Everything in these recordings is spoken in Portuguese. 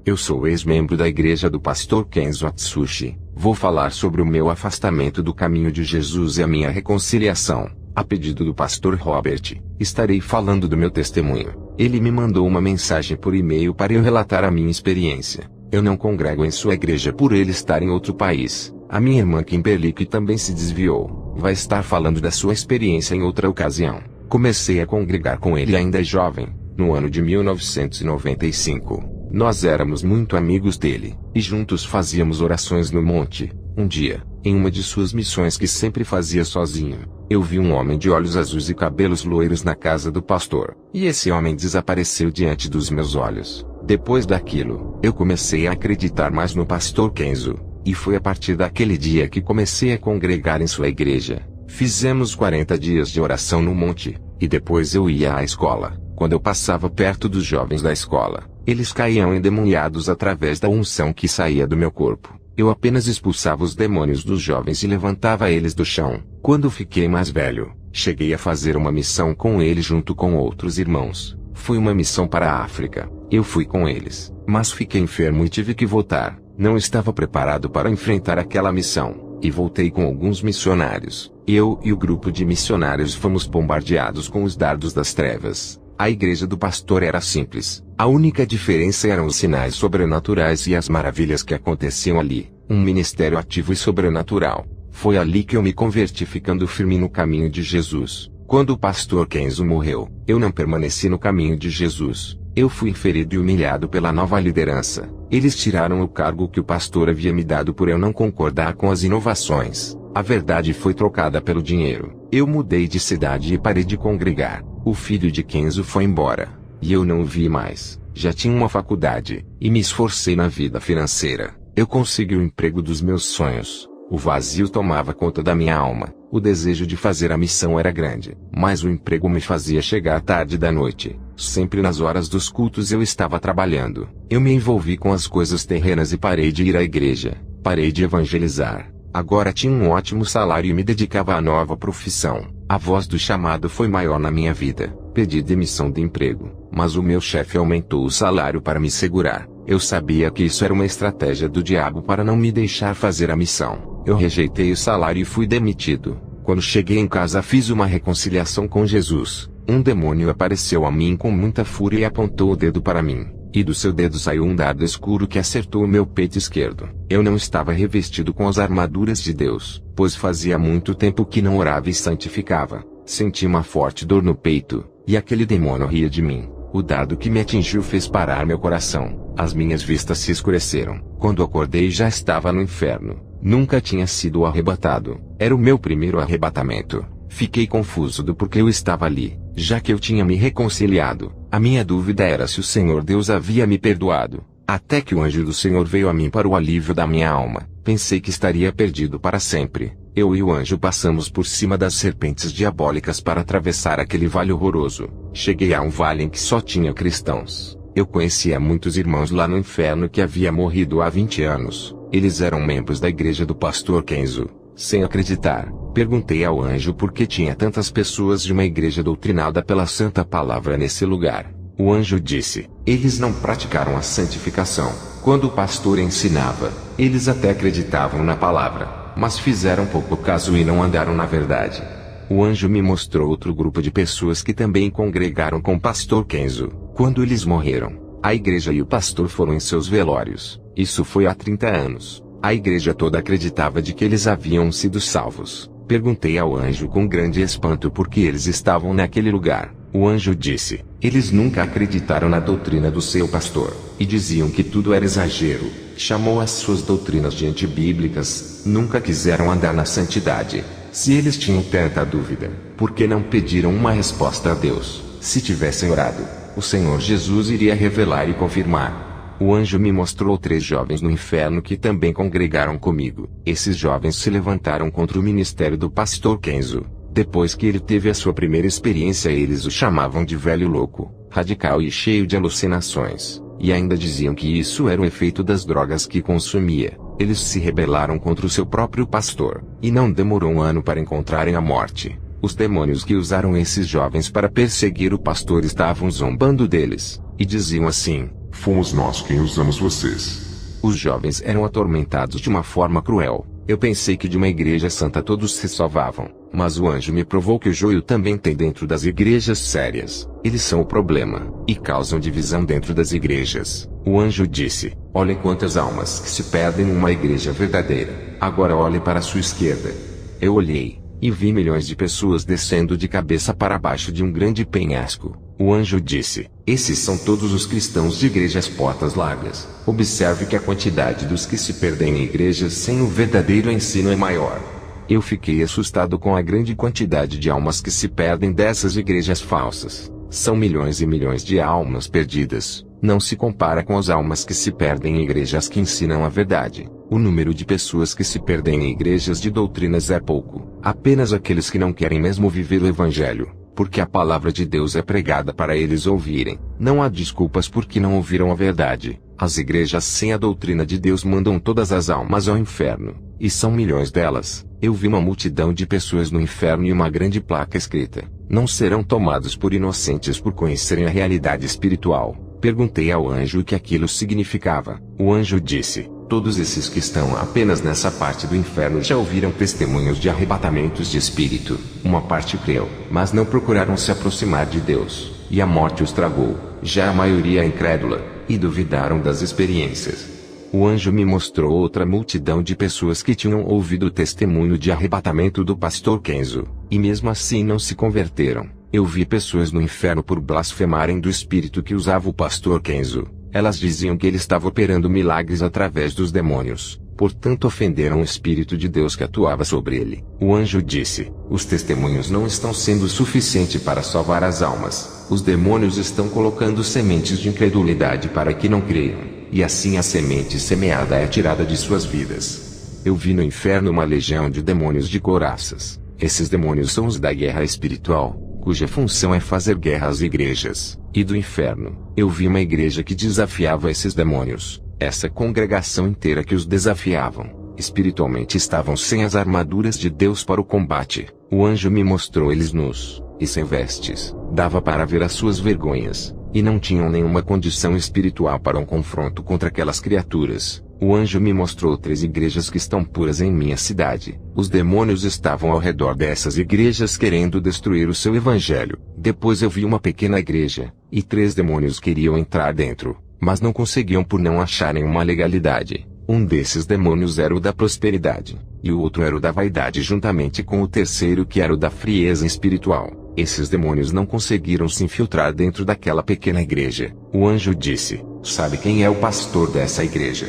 Eu sou ex-membro da igreja do pastor Kenzo Atsushi. Vou falar sobre o meu afastamento do caminho de Jesus e a minha reconciliação. A pedido do pastor Robert, estarei falando do meu testemunho. Ele me mandou uma mensagem por e-mail para eu relatar a minha experiência. Eu não congrego em sua igreja por ele estar em outro país. A minha irmã Kimberly, que também se desviou, vai estar falando da sua experiência em outra ocasião. Comecei a congregar com ele ainda jovem, no ano de 1995. Nós éramos muito amigos dele, e juntos fazíamos orações no monte. Um dia, em uma de suas missões que sempre fazia sozinho, eu vi um homem de olhos azuis e cabelos loiros na casa do pastor, e esse homem desapareceu diante dos meus olhos. Depois daquilo, eu comecei a acreditar mais no pastor Kenzo, e foi a partir daquele dia que comecei a congregar em sua igreja. Fizemos 40 dias de oração no monte, e depois eu ia à escola. Quando eu passava perto dos jovens da escola, eles caíam endemoniados através da unção que saía do meu corpo. Eu apenas expulsava os demônios dos jovens e levantava eles do chão. Quando fiquei mais velho, cheguei a fazer uma missão com eles junto com outros irmãos. Foi uma missão para a África. Eu fui com eles, mas fiquei enfermo e tive que voltar. Não estava preparado para enfrentar aquela missão, e voltei com alguns missionários. Eu e o grupo de missionários fomos bombardeados com os dardos das trevas. A igreja do pastor era simples. A única diferença eram os sinais sobrenaturais e as maravilhas que aconteciam ali. Um ministério ativo e sobrenatural. Foi ali que eu me converti, ficando firme no caminho de Jesus. Quando o pastor Kenzo morreu, eu não permaneci no caminho de Jesus. Eu fui ferido e humilhado pela nova liderança. Eles tiraram o cargo que o pastor havia me dado por eu não concordar com as inovações. A verdade foi trocada pelo dinheiro. Eu mudei de cidade e parei de congregar. O filho de Kenzo foi embora, e eu não o vi mais. Já tinha uma faculdade, e me esforcei na vida financeira. Eu consegui o emprego dos meus sonhos. O vazio tomava conta da minha alma. O desejo de fazer a missão era grande, mas o emprego me fazia chegar tarde da noite. Sempre nas horas dos cultos eu estava trabalhando. Eu me envolvi com as coisas terrenas e parei de ir à igreja. Parei de evangelizar. Agora tinha um ótimo salário e me dedicava à nova profissão. A voz do chamado foi maior na minha vida. Pedi demissão de emprego, mas o meu chefe aumentou o salário para me segurar. Eu sabia que isso era uma estratégia do diabo para não me deixar fazer a missão. Eu rejeitei o salário e fui demitido. Quando cheguei em casa fiz uma reconciliação com Jesus. Um demônio apareceu a mim com muita fúria e apontou o dedo para mim. E do seu dedo saiu um dardo escuro que acertou o meu peito esquerdo. Eu não estava revestido com as armaduras de Deus, pois fazia muito tempo que não orava e santificava. Senti uma forte dor no peito, e aquele demônio ria de mim. O dardo que me atingiu fez parar meu coração. As minhas vistas se escureceram. Quando acordei já estava no inferno. Nunca tinha sido arrebatado. Era o meu primeiro arrebatamento. Fiquei confuso do porquê eu estava ali, já que eu tinha me reconciliado. A minha dúvida era se o Senhor Deus havia me perdoado. Até que o anjo do Senhor veio a mim para o alívio da minha alma. Pensei que estaria perdido para sempre. Eu e o anjo passamos por cima das serpentes diabólicas para atravessar aquele vale horroroso. Cheguei a um vale em que só tinha cristãos. Eu conhecia muitos irmãos lá no inferno que haviam morrido há 20 anos. Eles eram membros da igreja do pastor Kenzo. Sem acreditar, perguntei ao anjo por que tinha tantas pessoas de uma igreja doutrinada pela santa palavra nesse lugar. O anjo disse: eles não praticaram a santificação. Quando o pastor ensinava, eles até acreditavam na palavra, mas fizeram pouco caso e não andaram na verdade. O anjo me mostrou outro grupo de pessoas que também congregaram com o pastor Kenzo. Quando eles morreram, a igreja e o pastor foram em seus velórios. Isso foi há 30 anos. A igreja toda acreditava de que eles haviam sido salvos. Perguntei ao anjo com grande espanto por que eles estavam naquele lugar. O anjo disse: eles nunca acreditaram na doutrina do seu pastor, e diziam que tudo era exagero. Chamou as suas doutrinas de antibíblicas. Nunca quiseram andar na santidade. Se eles tinham tanta dúvida, por que não pediram uma resposta a Deus? Se tivessem orado, o Senhor Jesus iria revelar e confirmar. O anjo me mostrou 3 jovens no inferno que também congregaram comigo. Esses jovens se levantaram contra o ministério do pastor Kenzo. Depois que ele teve a sua primeira experiência, eles o chamavam de velho louco, radical e cheio de alucinações. E ainda diziam que isso era o efeito das drogas que consumia. Eles se rebelaram contra o seu próprio pastor, e não demorou um ano para encontrarem a morte. Os demônios que usaram esses jovens para perseguir o pastor estavam zombando deles, e diziam assim: Fomos nós quem usamos vocês. Os jovens eram atormentados de uma forma cruel. Eu pensei que de uma igreja santa todos se salvavam, mas o anjo me provou que o joio também tem dentro das igrejas sérias. Eles são o problema, e causam divisão dentro das igrejas. O anjo disse: olhem quantas almas que se perdem numa igreja verdadeira. Agora olhe para a sua esquerda. Eu olhei, e vi milhões de pessoas descendo de cabeça para baixo de um grande penhasco. O anjo disse: esses são todos os cristãos de igrejas portas largas. Observe que a quantidade dos que se perdem em igrejas sem o verdadeiro ensino é maior. Eu fiquei assustado com a grande quantidade de almas que se perdem dessas igrejas falsas. São milhões e milhões de almas perdidas. Não se compara com as almas que se perdem em igrejas que ensinam a verdade. O número de pessoas que se perdem em igrejas de doutrinas é pouco. Apenas aqueles que não querem mesmo viver o evangelho, porque a palavra de Deus é pregada para eles ouvirem. Não há desculpas porque não ouviram a verdade. As igrejas sem a doutrina de Deus mandam todas as almas ao inferno, e são milhões delas. Eu vi uma multidão de pessoas no inferno e uma grande placa escrita: não serão tomados por inocentes por conhecerem a realidade espiritual. Perguntei ao anjo o que aquilo significava. O anjo disse: todos esses que estão apenas nessa parte do inferno já ouviram testemunhos de arrebatamentos de espírito. Uma parte creu, mas não procuraram se aproximar de Deus, e a morte os tragou. Já a maioria é incrédula, e duvidaram das experiências. O anjo me mostrou outra multidão de pessoas que tinham ouvido o testemunho de arrebatamento do pastor Kenzo, e mesmo assim não se converteram. Eu vi pessoas no inferno por blasfemarem do espírito que usava o pastor Kenzo. Elas diziam que ele estava operando milagres através dos demônios, portanto ofenderam o Espírito de Deus que atuava sobre ele. O anjo disse: os testemunhos não estão sendo suficiente para salvar as almas. Os demônios estão colocando sementes de incredulidade para que não creiam, e assim a semente semeada é tirada de suas vidas. Eu vi no inferno uma legião de demônios de couraças. Esses demônios são os da guerra espiritual, cuja função é fazer guerra às igrejas. E do inferno, eu vi uma igreja que desafiava esses demônios. Essa congregação inteira que os desafiavam, espiritualmente estavam sem as armaduras de Deus para o combate. O anjo me mostrou eles nus, e sem vestes. Dava para ver as suas vergonhas, e não tinham nenhuma condição espiritual para um confronto contra aquelas criaturas. O anjo me mostrou 3 igrejas que estão puras em minha cidade. Os demônios estavam ao redor dessas igrejas querendo destruir o seu evangelho. Depois eu vi uma pequena igreja, e 3 demônios queriam entrar dentro, mas não conseguiam por não acharem uma legalidade. Um desses demônios era o da prosperidade, e o outro era o da vaidade juntamente com o terceiro que era o da frieza espiritual. Esses demônios não conseguiram se infiltrar dentro daquela pequena igreja. O anjo disse: sabe quem é o pastor dessa igreja?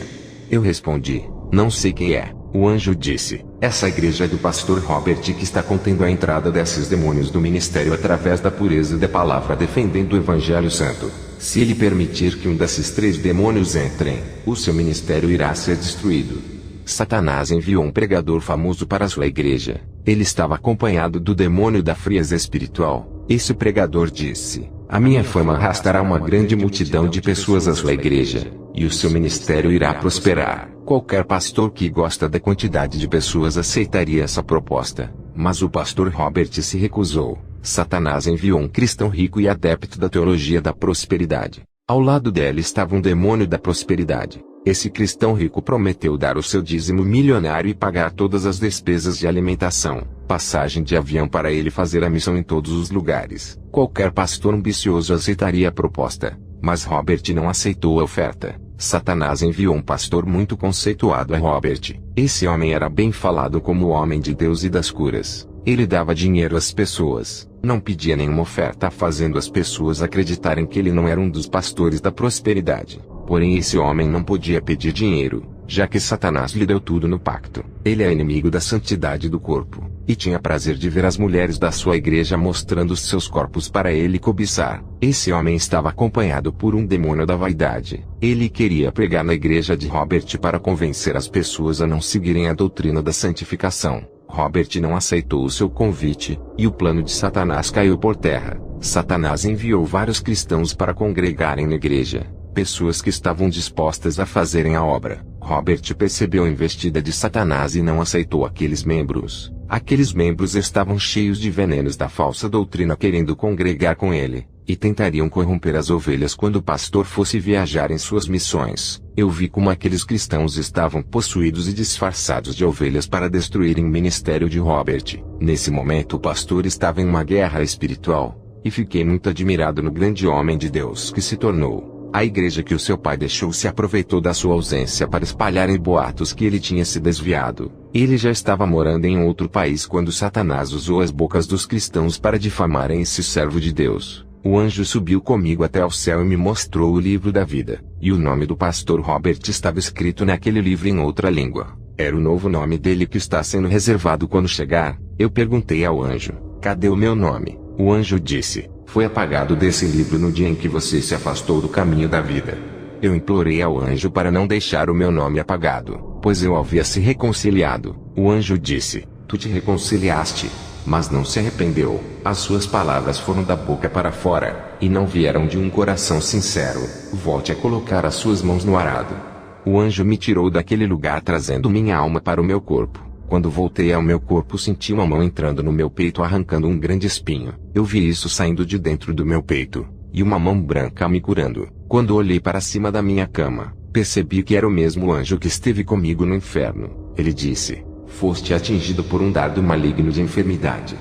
Eu respondi: não sei quem é. O anjo disse: essa igreja é do pastor Robert que está contendo a entrada desses demônios do ministério através da pureza da palavra defendendo o evangelho santo. Se ele permitir que um desses 3 demônios entrem, o seu ministério irá ser destruído. Satanás enviou um pregador famoso para sua igreja. Ele estava acompanhado do demônio da frieza espiritual. Esse pregador disse: a minha fama arrastará uma grande multidão de pessoas à sua igreja, e o seu ministério irá prosperar. Qualquer pastor que gosta da quantidade de pessoas aceitaria essa proposta, mas o pastor Robert se recusou. Satanás enviou um cristão rico e adepto da teologia da prosperidade. Ao lado dele estava um demônio da prosperidade. Esse cristão rico prometeu dar o seu dízimo milionário e pagar todas as despesas de alimentação, passagem de avião para ele fazer a missão em todos os lugares. Qualquer pastor ambicioso aceitaria a proposta, mas Robert não aceitou a oferta. Satanás enviou um pastor muito conceituado a Robert. Esse homem era bem falado como o homem de Deus e das curas. Ele dava dinheiro às pessoas, não pedia nenhuma oferta, fazendo as pessoas acreditarem que ele não era um dos pastores da prosperidade. Porém esse homem não podia pedir dinheiro, já que Satanás lhe deu tudo no pacto. Ele é inimigo da santidade do corpo, e tinha prazer de ver as mulheres da sua igreja mostrando os seus corpos para ele cobiçar. Esse homem estava acompanhado por um demônio da vaidade. Ele queria pregar na igreja de Robert para convencer as pessoas a não seguirem a doutrina da santificação. Robert não aceitou o seu convite, e o plano de Satanás caiu por terra. Satanás enviou vários cristãos para congregarem na igreja, pessoas que estavam dispostas a fazerem a obra. Robert percebeu a investida de Satanás e não aceitou aqueles membros. Aqueles membros estavam cheios de venenos da falsa doutrina querendo congregar com ele, e tentariam corromper as ovelhas quando o pastor fosse viajar em suas missões. Eu vi como aqueles cristãos estavam possuídos e disfarçados de ovelhas para destruírem o ministério de Robert. Nesse momento o pastor estava em uma guerra espiritual, e fiquei muito admirado no grande homem de Deus que se tornou. A igreja que o seu pai deixou se aproveitou da sua ausência para espalharem boatos que ele tinha se desviado. Ele já estava morando em outro país quando Satanás usou as bocas dos cristãos para difamarem esse servo de Deus. O anjo subiu comigo até ao céu e me mostrou o livro da vida, e o nome do pastor Robert estava escrito naquele livro em outra língua. Era o novo nome dele que está sendo reservado quando chegar. Eu perguntei ao anjo: cadê o meu nome? O anjo disse: foi apagado desse livro no dia em que você se afastou do caminho da vida. Eu implorei ao anjo para não deixar o meu nome apagado, pois eu havia se reconciliado. O anjo disse: tu te reconciliaste, mas não se arrependeu. As suas palavras foram da boca para fora, e não vieram de um coração sincero. Volte a colocar as suas mãos no arado. O anjo me tirou daquele lugar trazendo minha alma para o meu corpo. Quando voltei ao meu corpo senti uma mão entrando no meu peito arrancando um grande espinho. Eu vi isso saindo de dentro do meu peito, e uma mão branca me curando. Quando olhei para cima da minha cama, percebi que era o mesmo anjo que esteve comigo no inferno. Ele disse: foste atingido por um dardo maligno de enfermidade.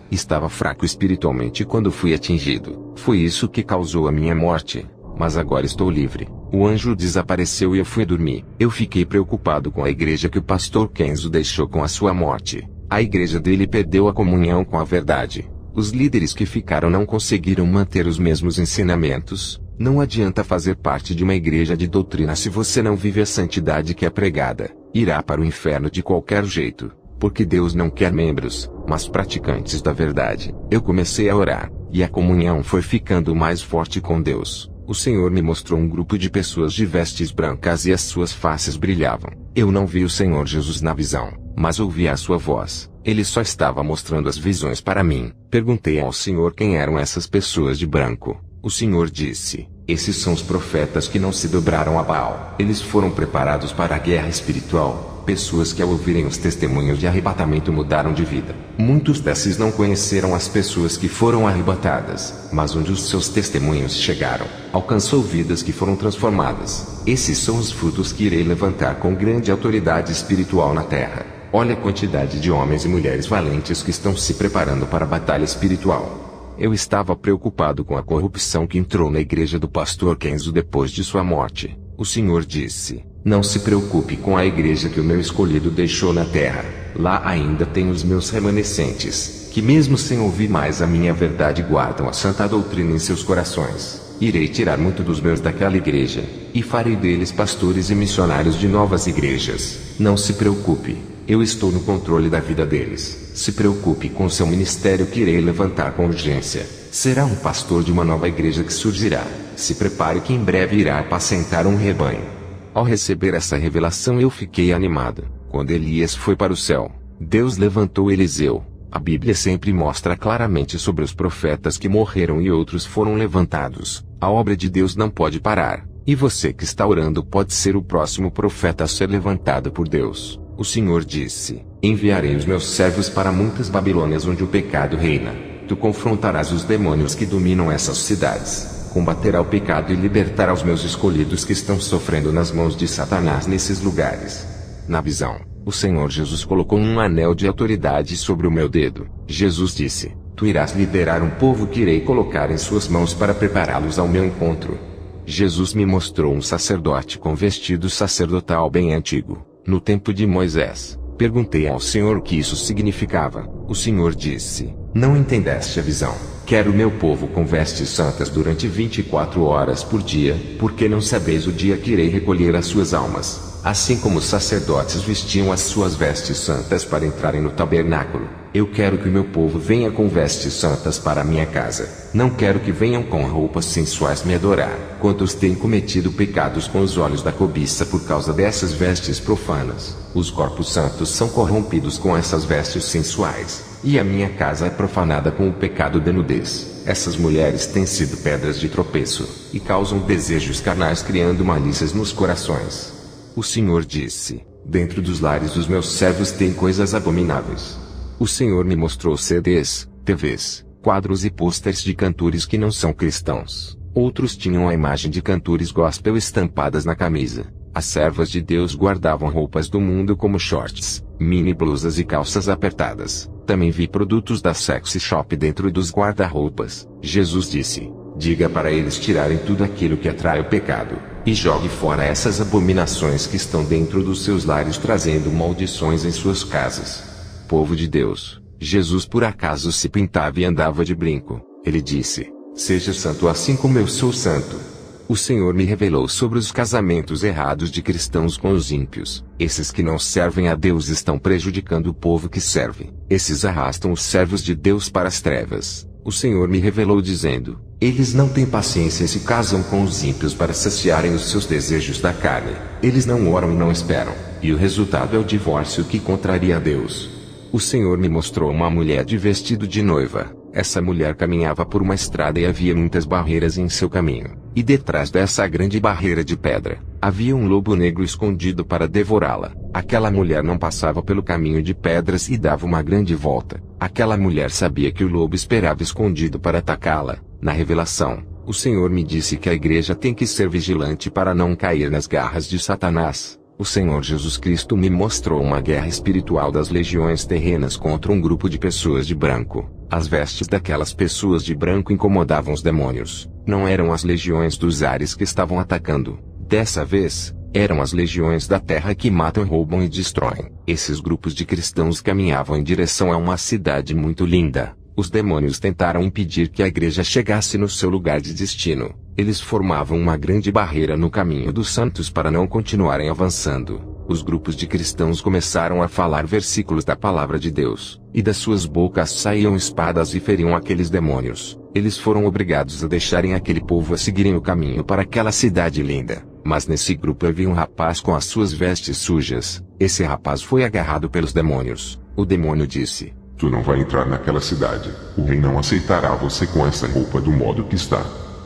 Estava fraco espiritualmente quando fui atingido. Foi isso que causou a minha morte. Mas agora estou livre. O anjo desapareceu e eu fui dormir. Eu fiquei preocupado com a igreja que o pastor Kenzo deixou com a sua morte. A igreja dele perdeu a comunhão com a verdade. Os líderes que ficaram não conseguiram manter os mesmos ensinamentos. Não adianta fazer parte de uma igreja de doutrina se você não vive a santidade que é pregada. Irá para o inferno de qualquer jeito, porque Deus não quer membros, mas praticantes da verdade. Eu comecei a orar, e a comunhão foi ficando mais forte com Deus. O Senhor me mostrou um grupo de pessoas de vestes brancas e as suas faces brilhavam. Eu não vi o Senhor Jesus na visão, mas ouvi a sua voz. Ele só estava mostrando as visões para mim. Perguntei ao Senhor quem eram essas pessoas de branco. O Senhor disse: esses são os profetas que não se dobraram a Baal. Eles foram preparados para a guerra espiritual. Pessoas que ao ouvirem os testemunhos de arrebatamento mudaram de vida. Muitos desses não conheceram as pessoas que foram arrebatadas, mas onde os seus testemunhos chegaram, alcançou vidas que foram transformadas. Esses são os frutos que irei levantar com grande autoridade espiritual na terra. Olha a quantidade de homens e mulheres valentes que estão se preparando para a batalha espiritual. Eu estava preocupado com a corrupção que entrou na igreja do pastor Kenzo depois de sua morte. O Senhor disse: não se preocupe com a igreja que o meu escolhido deixou na terra. Lá ainda tem os meus remanescentes, que mesmo sem ouvir mais a minha verdade guardam a santa doutrina em seus corações. Irei tirar muito dos meus daquela igreja, e farei deles pastores e missionários de novas igrejas. Não se preocupe, eu estou no controle da vida deles. Se preocupe com seu ministério que irei levantar com urgência. Será um pastor de uma nova igreja que surgirá. Se prepare que em breve irá apacentar um rebanho. Ao receber essa revelação eu fiquei animado. Quando Elias foi para o céu, Deus levantou Eliseu. A Bíblia sempre mostra claramente sobre os profetas que morreram e outros foram levantados. A obra de Deus não pode parar. E você que está orando pode ser o próximo profeta a ser levantado por Deus. O Senhor disse: enviarei os meus servos para muitas Babilônias onde o pecado reina. Tu confrontarás os demônios que dominam essas cidades. Combaterá o pecado e libertará os meus escolhidos que estão sofrendo nas mãos de Satanás nesses lugares. Na visão, o Senhor Jesus colocou um anel de autoridade sobre o meu dedo. Jesus disse: tu irás liderar um povo que irei colocar em suas mãos para prepará-los ao meu encontro. Jesus me mostrou um sacerdote com vestido sacerdotal bem antigo, no tempo de Moisés. Perguntei ao Senhor o que isso significava. O Senhor disse: não entendeste a visão. Quero o meu povo com vestes santas durante 24 horas por dia, porque não sabeis o dia que irei recolher as suas almas. Assim como os sacerdotes vestiam as suas vestes santas para entrarem no tabernáculo, eu quero que o meu povo venha com vestes santas para a minha casa. Não quero que venham com roupas sensuais me adorar. Quantos têm cometido pecados com os olhos da cobiça por causa dessas vestes profanas? Os corpos santos são corrompidos com essas vestes sensuais, e a minha casa é profanada com o pecado de nudez. Essas mulheres têm sido pedras de tropeço, e causam desejos carnais criando malícias nos corações. O Senhor disse: dentro dos lares dos meus servos tem coisas abomináveis. O Senhor me mostrou CDs, TVs, quadros e pôsteres de cantores que não são cristãos. Outros tinham a imagem de cantores gospel estampadas na camisa. As servas de Deus guardavam roupas do mundo como shorts, mini blusas e calças apertadas. Também vi produtos da sexy shop dentro dos guarda-roupas. Jesus disse: diga para eles tirarem tudo aquilo que atrai o pecado, e jogue fora essas abominações que estão dentro dos seus lares trazendo maldições em suas casas. Povo de Deus, Jesus por acaso se pintava e andava de brinco. Ele disse: seja santo assim como eu sou santo. O Senhor me revelou sobre os casamentos errados de cristãos com os ímpios. Esses que não servem a Deus estão prejudicando o povo que serve. Esses arrastam os servos de Deus para as trevas. O Senhor me revelou dizendo: eles não têm paciência e se casam com os ímpios para saciarem os seus desejos da carne. Eles não oram e não esperam. E o resultado é o divórcio que contraria a Deus. O Senhor me mostrou uma mulher de vestido de noiva. Essa mulher caminhava por uma estrada e havia muitas barreiras em seu caminho. E detrás dessa grande barreira de pedra, havia um lobo negro escondido para devorá-la. Aquela mulher não passava pelo caminho de pedras e dava uma grande volta. Aquela mulher sabia que o lobo esperava escondido para atacá-la. Na revelação, o Senhor me disse que a igreja tem que ser vigilante para não cair nas garras de Satanás. O Senhor Jesus Cristo me mostrou uma guerra espiritual das legiões terrenas contra um grupo de pessoas de branco. As vestes daquelas pessoas de branco incomodavam os demônios. Não eram as legiões dos ares que estavam atacando. Dessa vez, eram as legiões da terra que matam, roubam e destroem. Esses grupos de cristãos caminhavam em direção a uma cidade muito linda. Os demônios tentaram impedir que a igreja chegasse no seu lugar de destino. Eles formavam uma grande barreira no caminho dos santos para não continuarem avançando. Os grupos de cristãos começaram a falar versículos da palavra de Deus, e das suas bocas saíam espadas e feriam aqueles demônios. Eles foram obrigados a deixarem aquele povo a seguirem o caminho para aquela cidade linda. Mas nesse grupo havia um rapaz com as suas vestes sujas. Esse rapaz foi agarrado pelos demônios. O demônio disse: tu não vai entrar naquela cidade. O rei não aceitará você com essa roupa do modo que está.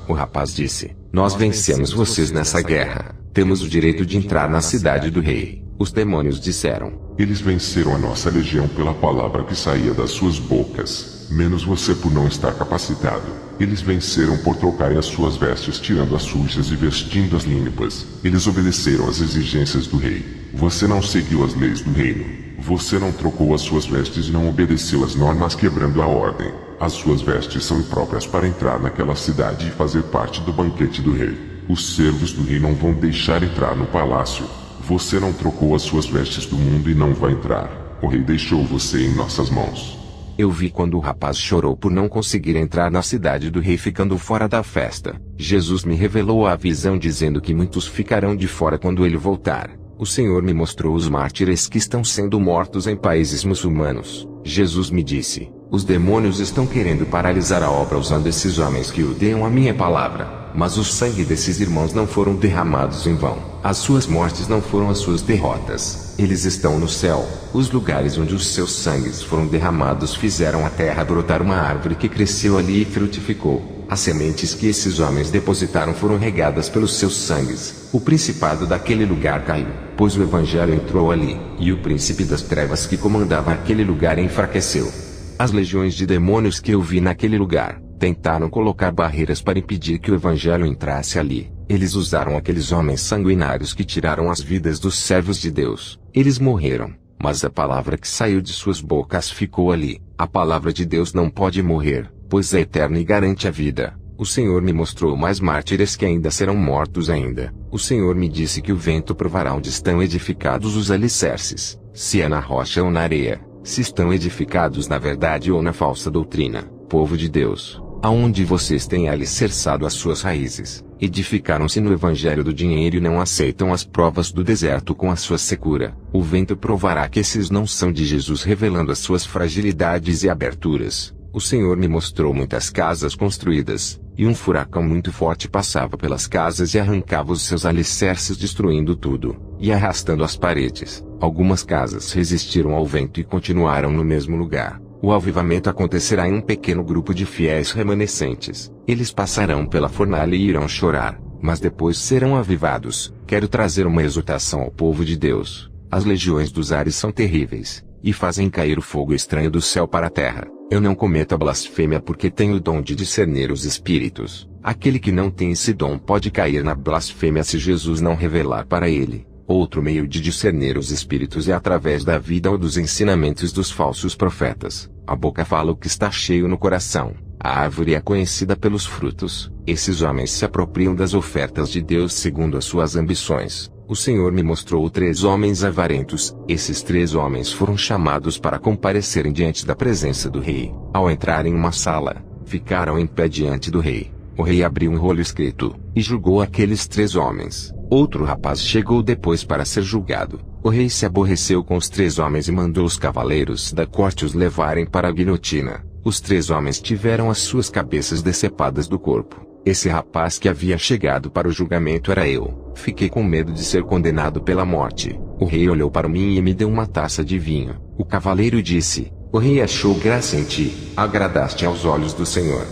O rapaz disse: nós vencemos vocês nessa guerra. Temos o direito de entrar na cidade do rei. Os demônios disseram: eles venceram a nossa legião pela palavra que saía das suas bocas, menos você por não estar capacitado. Eles venceram por trocarem as suas vestes, tirando as sujas e vestindo as limpas. Eles obedeceram às exigências do rei. Você não seguiu as leis do reino. Você não trocou as suas vestes e não obedeceu às normas, quebrando a ordem. As suas vestes são impróprias para entrar naquela cidade e fazer parte do banquete do rei. Os servos do rei não vão deixar entrar no palácio. Você não trocou as suas vestes do mundo e não vai entrar. O rei deixou você em nossas mãos. Eu vi quando o rapaz chorou por não conseguir entrar na cidade do rei, ficando fora da festa. Jesus me revelou a visão dizendo que muitos ficarão de fora quando ele voltar. O Senhor me mostrou os mártires que estão sendo mortos em países muçulmanos. Jesus me disse: os demônios estão querendo paralisar a obra usando esses homens que odeiam a minha palavra. Mas o sangue desses irmãos não foram derramados em vão. As suas mortes não foram as suas derrotas. Eles estão no céu. Os lugares onde os seus sangues foram derramados fizeram a terra brotar uma árvore que cresceu ali e frutificou. As sementes que esses homens depositaram foram regadas pelos seus sangues. O principado daquele lugar caiu, pois o evangelho entrou ali, e o príncipe das trevas que comandava aquele lugar enfraqueceu. As legiões de demônios que eu vi naquele lugar tentaram colocar barreiras para impedir que o evangelho entrasse ali. Eles usaram aqueles homens sanguinários que tiraram as vidas dos servos de Deus. Eles morreram, mas a palavra que saiu de suas bocas ficou ali. A palavra de Deus não pode morrer, pois é eterna e garante a vida. O Senhor me mostrou mais mártires que ainda serão mortos ainda. O Senhor me disse que o vento provará onde estão edificados os alicerces, se é na rocha ou na areia, se estão edificados na verdade ou na falsa doutrina. Povo de Deus, aonde vocês têm alicerçado as suas raízes, edificaram-se no evangelho do dinheiro e não aceitam as provas do deserto com a sua secura. O vento provará que esses não são de Jesus, revelando as suas fragilidades e aberturas. O Senhor me mostrou muitas casas construídas, e um furacão muito forte passava pelas casas e arrancava os seus alicerces, destruindo tudo, e arrastando as paredes. Algumas casas resistiram ao vento e continuaram no mesmo lugar. O avivamento acontecerá em um pequeno grupo de fiéis remanescentes. Eles passarão pela fornalha e irão chorar, mas depois serão avivados. Quero trazer uma exortação ao povo de Deus. As legiões dos ares são terríveis, e fazem cair o fogo estranho do céu para a terra. Eu não cometo a blasfêmia porque tenho o dom de discernir os espíritos. Aquele que não tem esse dom pode cair na blasfêmia se Jesus não revelar para ele. Outro meio de discernir os espíritos é através da vida ou dos ensinamentos dos falsos profetas. A boca fala o que está cheio no coração. A árvore é conhecida pelos frutos. Esses homens se apropriam das ofertas de Deus segundo as suas ambições. O Senhor me mostrou 3 homens avarentos. Esses 3 homens foram chamados para comparecerem diante da presença do rei. Ao entrarem em uma sala, ficaram em pé diante do rei. O rei abriu um rolo escrito, e julgou aqueles 3 homens. Outro rapaz chegou depois para ser julgado. O rei se aborreceu com os 3 homens e mandou os cavaleiros da corte os levarem para a guilhotina. Os 3 homens tiveram as suas cabeças decepadas do corpo. Esse rapaz que havia chegado para o julgamento era eu. Fiquei com medo de ser condenado pela morte. O rei olhou para mim e me deu uma taça de vinho. O cavaleiro disse: o rei achou graça em ti, agradaste aos olhos do Senhor.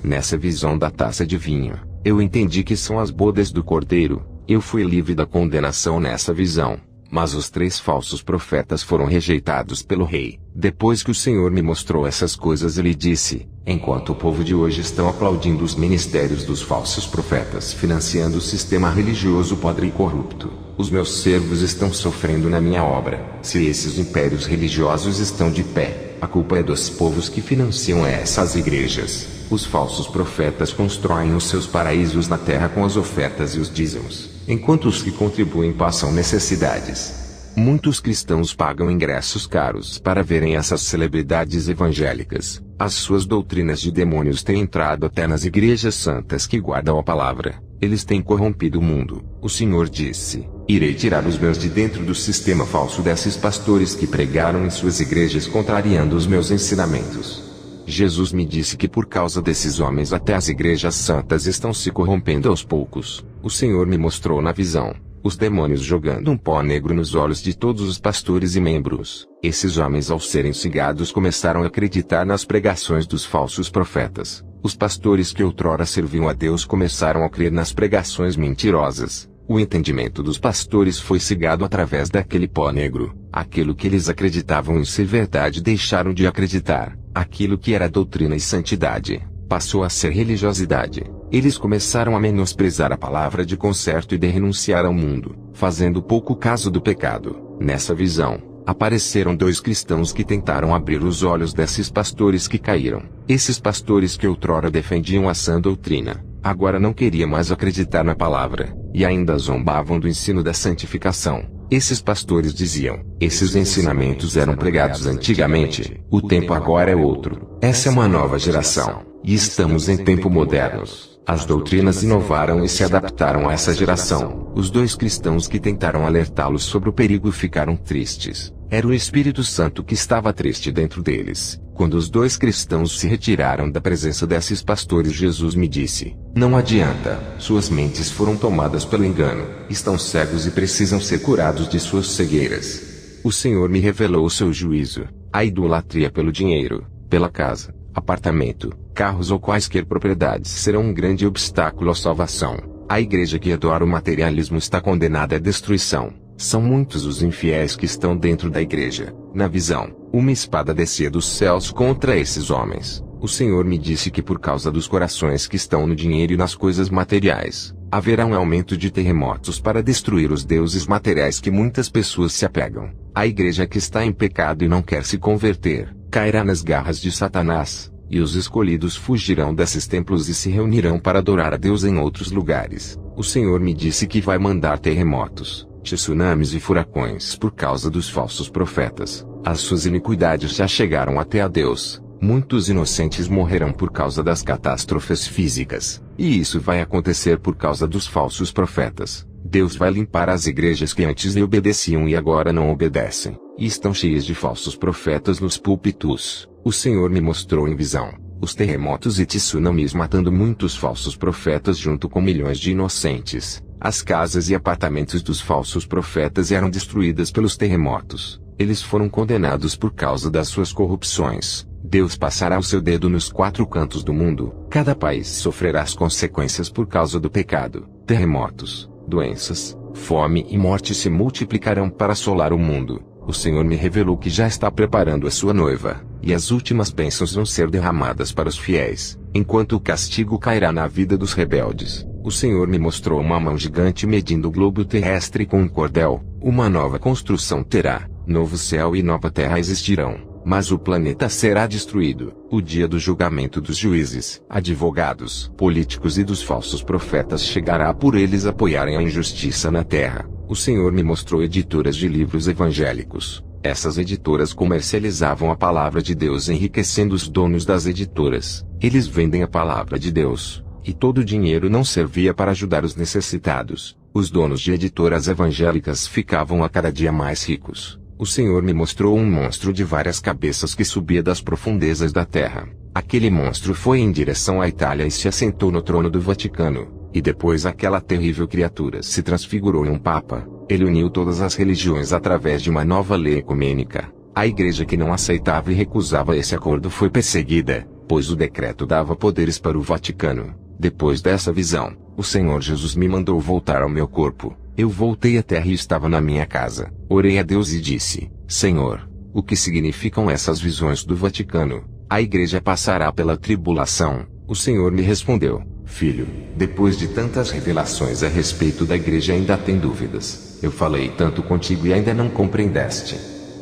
Nessa visão da taça de vinho, eu entendi que são as bodas do cordeiro. Eu fui livre da condenação nessa visão. Mas os 3 falsos profetas foram rejeitados pelo rei. Depois que o Senhor me mostrou essas coisas, ele disse: enquanto o povo de hoje estão aplaudindo os ministérios dos falsos profetas, financiando o sistema religioso podre e corrupto, os meus servos estão sofrendo na minha obra. Se esses impérios religiosos estão de pé, a culpa é dos povos que financiam essas igrejas. Os falsos profetas constroem os seus paraísos na terra com as ofertas e os dízimos, enquanto os que contribuem passam necessidades. Muitos cristãos pagam ingressos caros para verem essas celebridades evangélicas. As suas doutrinas de demônios têm entrado até nas igrejas santas que guardam a palavra. Eles têm corrompido o mundo. O Senhor disse: irei tirar os meus de dentro do sistema falso desses pastores que pregaram em suas igrejas contrariando os meus ensinamentos. Jesus me disse que por causa desses homens até as igrejas santas estão se corrompendo aos poucos. O Senhor me mostrou na visão os demônios jogando um pó negro nos olhos de todos os pastores e membros. Esses homens, ao serem cigados, começaram a acreditar nas pregações dos falsos profetas. Os pastores que outrora serviam a Deus começaram a crer nas pregações mentirosas. O entendimento dos pastores foi cegado através daquele pó negro. Aquilo que eles acreditavam em ser verdade deixaram de acreditar. Aquilo que era doutrina e santidade passou a ser religiosidade. Eles começaram a menosprezar a palavra de conserto e de renunciar ao mundo, fazendo pouco caso do pecado. Nessa visão, apareceram 2 cristãos que tentaram abrir os olhos desses pastores que caíram. Esses pastores que outrora defendiam a sã doutrina, agora não queriam mais acreditar na palavra, e ainda zombavam do ensino da santificação. Esses pastores diziam: esses ensinamentos eram pregados antigamente, o tempo agora é outro. Essa é uma nova geração, e estamos em tempos modernos. As doutrinas inovaram e se adaptaram a essa geração. Os 2 cristãos que tentaram alertá-los sobre o perigo ficaram tristes. Era o Espírito Santo que estava triste dentro deles. Quando os 2 cristãos se retiraram da presença desses pastores, Jesus me disse: não adianta, suas mentes foram tomadas pelo engano, estão cegos e precisam ser curados de suas cegueiras. O Senhor me revelou o seu juízo: a idolatria pelo dinheiro, pela casa, apartamento, carros ou quaisquer propriedades serão um grande obstáculo à salvação. A igreja que adora o materialismo está condenada à destruição. São muitos os infiéis que estão dentro da igreja. Na visão, uma espada descia dos céus contra esses homens. O Senhor me disse que por causa dos corações que estão no dinheiro e nas coisas materiais, haverá um aumento de terremotos para destruir os deuses materiais que muitas pessoas se apegam. A igreja que está em pecado e não quer se converter, cairá nas garras de Satanás, e os escolhidos fugirão desses templos e se reunirão para adorar a Deus em outros lugares. O Senhor me disse que vai mandar terremotos, tsunamis e furacões por causa dos falsos profetas. As suas iniquidades já chegaram até a Deus. Muitos inocentes morrerão por causa das catástrofes físicas. E isso vai acontecer por causa dos falsos profetas. Deus vai limpar as igrejas que antes lhe obedeciam e agora não obedecem, e estão cheias de falsos profetas nos púlpitos. O Senhor me mostrou em visão os terremotos e tsunamis matando muitos falsos profetas junto com milhões de inocentes. As casas e apartamentos dos falsos profetas eram destruídas pelos terremotos. Eles foram condenados por causa das suas corrupções. Deus passará o seu dedo nos 4 cantos do mundo. Cada país sofrerá as consequências por causa do pecado. Terremotos, doenças, fome e morte se multiplicarão para assolar o mundo. O Senhor me revelou que já está preparando a sua noiva, e as últimas bênçãos vão ser derramadas para os fiéis, enquanto o castigo cairá na vida dos rebeldes. O Senhor me mostrou uma mão gigante medindo o globo terrestre com um cordel. Uma nova construção terá, novo céu e nova terra existirão, mas o planeta será destruído. O dia do julgamento dos juízes, advogados, políticos e dos falsos profetas chegará por eles apoiarem a injustiça na terra. O Senhor me mostrou editoras de livros evangélicos. Essas editoras comercializavam a palavra de Deus, enriquecendo os donos das editoras. Eles vendem a palavra de Deus, e todo o dinheiro não servia para ajudar os necessitados. Os donos de editoras evangélicas ficavam a cada dia mais ricos. O Senhor me mostrou um monstro de várias cabeças que subia das profundezas da terra. Aquele monstro foi em direção à Itália e se assentou no trono do Vaticano. E depois aquela terrível criatura se transfigurou em um papa. Ele uniu todas as religiões através de uma nova lei ecumênica. A igreja que não aceitava e recusava esse acordo foi perseguida, pois o decreto dava poderes para o Vaticano. Depois dessa visão, o Senhor Jesus me mandou voltar ao meu corpo. Eu voltei à terra e estava na minha casa. Orei a Deus e disse: Senhor, o que significam essas visões do Vaticano? A igreja passará pela tribulação. O Senhor me respondeu: Filho, depois de tantas revelações a respeito da igreja ainda tem dúvidas. Eu falei tanto contigo e ainda não compreendeste.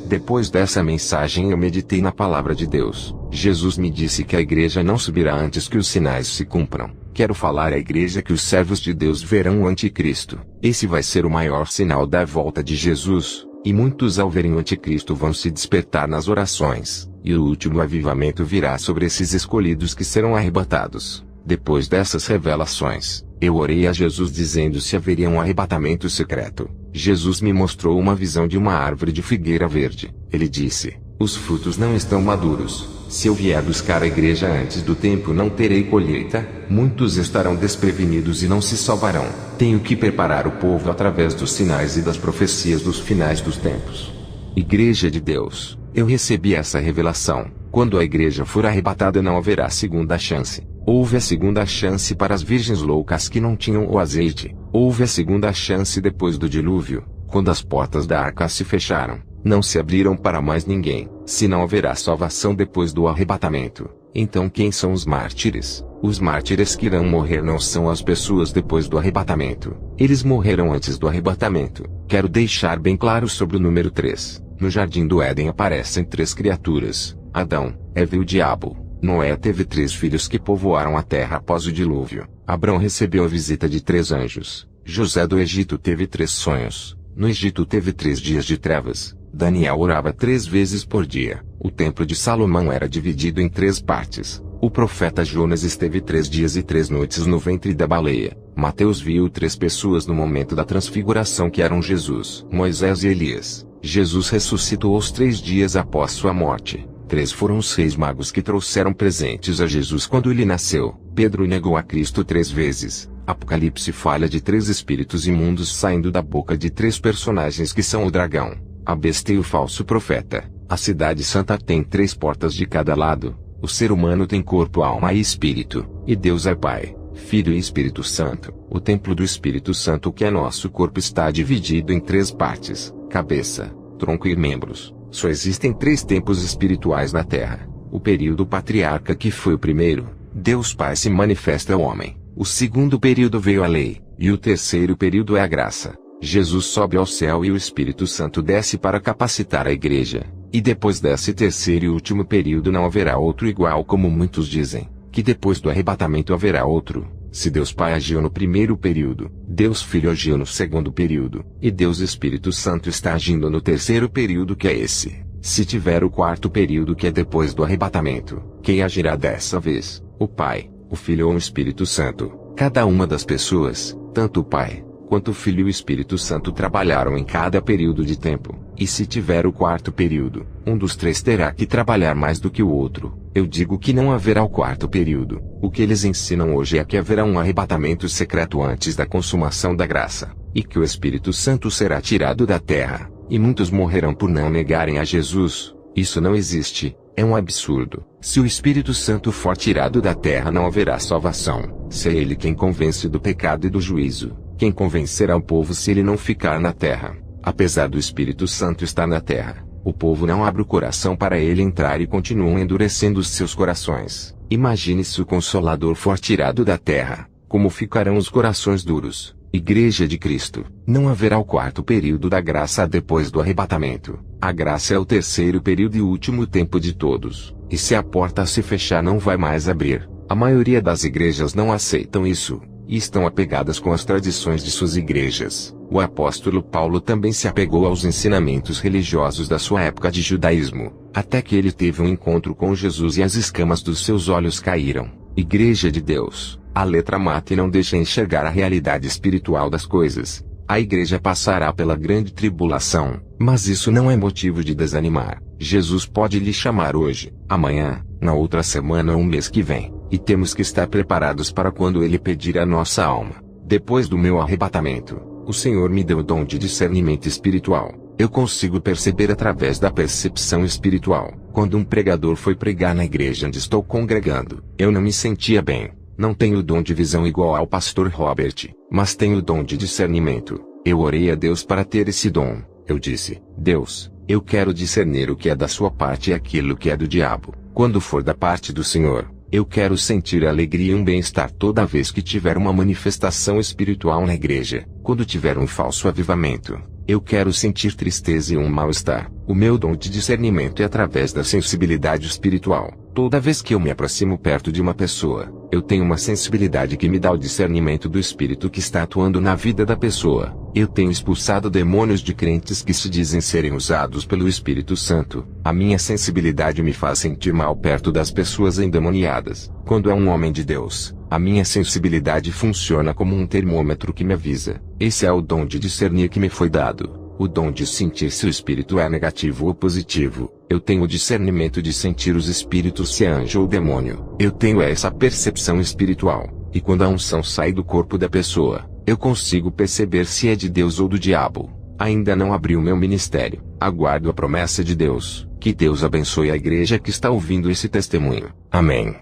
Depois dessa mensagem eu meditei na palavra de Deus. Jesus me disse que a igreja não subirá antes que os sinais se cumpram. Quero falar à igreja que os servos de Deus verão o anticristo. Esse vai ser o maior sinal da volta de Jesus, e muitos ao verem o anticristo vão se despertar nas orações, e o último avivamento virá sobre esses escolhidos que serão arrebatados. Depois dessas revelações, eu orei a Jesus dizendo se haveria um arrebatamento secreto. Jesus me mostrou uma visão de uma árvore de figueira verde. Ele disse: os frutos não estão maduros. Se eu vier buscar a igreja antes do tempo, não terei colheita. Muitos estarão desprevenidos e não se salvarão. Tenho que preparar o povo através dos sinais e das profecias dos finais dos tempos. Igreja de Deus, eu recebi essa revelação. Quando a igreja for arrebatada, não haverá segunda chance. Houve a segunda chance para as virgens loucas que não tinham o azeite. Houve a segunda chance depois do dilúvio, quando as portas da arca se fecharam. Não se abriram para mais ninguém. Se não haverá salvação depois do arrebatamento, então quem são os mártires? Os mártires que irão morrer não são as pessoas depois do arrebatamento. Eles morreram antes do arrebatamento. Quero deixar bem claro sobre o número 3. No jardim do Éden aparecem 3 criaturas: Adão, Eva e o diabo. Noé teve 3 filhos que povoaram a terra após o dilúvio. Abrão recebeu a visita de 3 anjos. José do Egito teve 3 sonhos. No Egito teve 3 dias de trevas. Daniel orava 3 vezes por dia. O templo de Salomão era dividido em 3 partes. O profeta Jonas esteve 3 dias e 3 noites no ventre da baleia. Mateus viu 3 pessoas no momento da transfiguração que eram Jesus, Moisés e Elias. Jesus ressuscitou os 3 dias após sua morte. 3 foram os 6 magos que trouxeram presentes a Jesus quando ele nasceu. Pedro negou a Cristo 3 vezes. Apocalipse fala de 3 espíritos imundos saindo da boca de 3 personagens que são o dragão, a besta e o falso profeta. A cidade santa tem 3 portas de cada lado. O ser humano tem corpo, alma e espírito. E Deus é Pai, Filho e Espírito Santo. O templo do Espírito Santo, que é nosso corpo, está dividido em 3 partes: cabeça, tronco e membros. Só existem 3 tempos espirituais na Terra. O período patriarca, que foi o primeiro, Deus Pai se manifesta ao homem. O segundo período veio a lei, e o terceiro período é a graça. Jesus sobe ao céu e o Espírito Santo desce para capacitar a igreja. E depois desse terceiro e último período não haverá outro igual, como muitos dizem, que depois do arrebatamento haverá outro. Se Deus Pai agiu no primeiro período, Deus Filho agiu no segundo período, e Deus Espírito Santo está agindo no terceiro período, que é esse. Se tiver o quarto período, que é depois do arrebatamento, quem agirá dessa vez? O Pai, o Filho ou o Espírito Santo? Cada uma das pessoas, tanto o Pai, quanto o Filho e o Espírito Santo, trabalharam em cada período de tempo. E se tiver o quarto período, um dos 3 terá que trabalhar mais do que o outro. Eu digo que não haverá o quarto período. O que eles ensinam hoje é que haverá um arrebatamento secreto antes da consumação da graça, e que o Espírito Santo será tirado da terra, e muitos morrerão por não negarem a Jesus. Isso não existe, é um absurdo. Se o Espírito Santo for tirado da terra, não haverá salvação. Se é ele quem convence do pecado e do juízo, quem convencerá o povo se ele não ficar na terra? Apesar do Espírito Santo estar na terra, o povo não abre o coração para ele entrar e continuam endurecendo os seus corações. Imagine se o Consolador for tirado da terra, como ficarão os corações duros. Igreja de Cristo, não haverá o quarto período da graça depois do arrebatamento. A graça é o terceiro período e último tempo de todos, e se a porta se fechar não vai mais abrir. A maioria das igrejas não aceitam isso, e estão apegadas com as tradições de suas igrejas. O apóstolo Paulo também se apegou aos ensinamentos religiosos da sua época de judaísmo, até que ele teve um encontro com Jesus e as escamas dos seus olhos caíram. Igreja de Deus, a letra mata e não deixa enxergar a realidade espiritual das coisas. A igreja passará pela grande tribulação, mas isso não é motivo de desanimar. Jesus pode lhe chamar hoje, amanhã, na outra semana ou um mês que vem, e temos que estar preparados para quando ele pedir a nossa alma. Depois do meu arrebatamento, o Senhor me deu o dom de discernimento espiritual. Eu consigo perceber através da percepção espiritual. Quando um pregador foi pregar na igreja onde estou congregando, eu não me sentia bem. Não tenho o dom de visão igual ao pastor Robert, mas tenho o dom de discernimento. Eu orei a Deus para ter esse dom. Eu disse: Deus, eu quero discernir o que é da sua parte e aquilo que é do diabo. Quando for da parte do Senhor, eu quero sentir alegria e um bem-estar toda vez que tiver uma manifestação espiritual na igreja. Quando tiver um falso avivamento, eu quero sentir tristeza e um mal-estar. O meu dom de discernimento é através da sensibilidade espiritual. Toda vez que eu me aproximo perto de uma pessoa, eu tenho uma sensibilidade que me dá o discernimento do Espírito que está atuando na vida da pessoa. Eu tenho expulsado demônios de crentes que se dizem serem usados pelo Espírito Santo. A minha sensibilidade me faz sentir mal perto das pessoas endemoniadas. Quando é um homem de Deus, a minha sensibilidade funciona como um termômetro que me avisa. Esse é o dom de discernir que me foi dado. O dom de sentir se o espírito é negativo ou positivo. Eu tenho o discernimento de sentir os espíritos se é anjo ou demônio. Eu tenho essa percepção espiritual. E quando a unção sai do corpo da pessoa, eu consigo perceber se é de Deus ou do diabo. Ainda não abri o meu ministério. Aguardo a promessa de Deus. Que Deus abençoe a igreja que está ouvindo esse testemunho. Amém.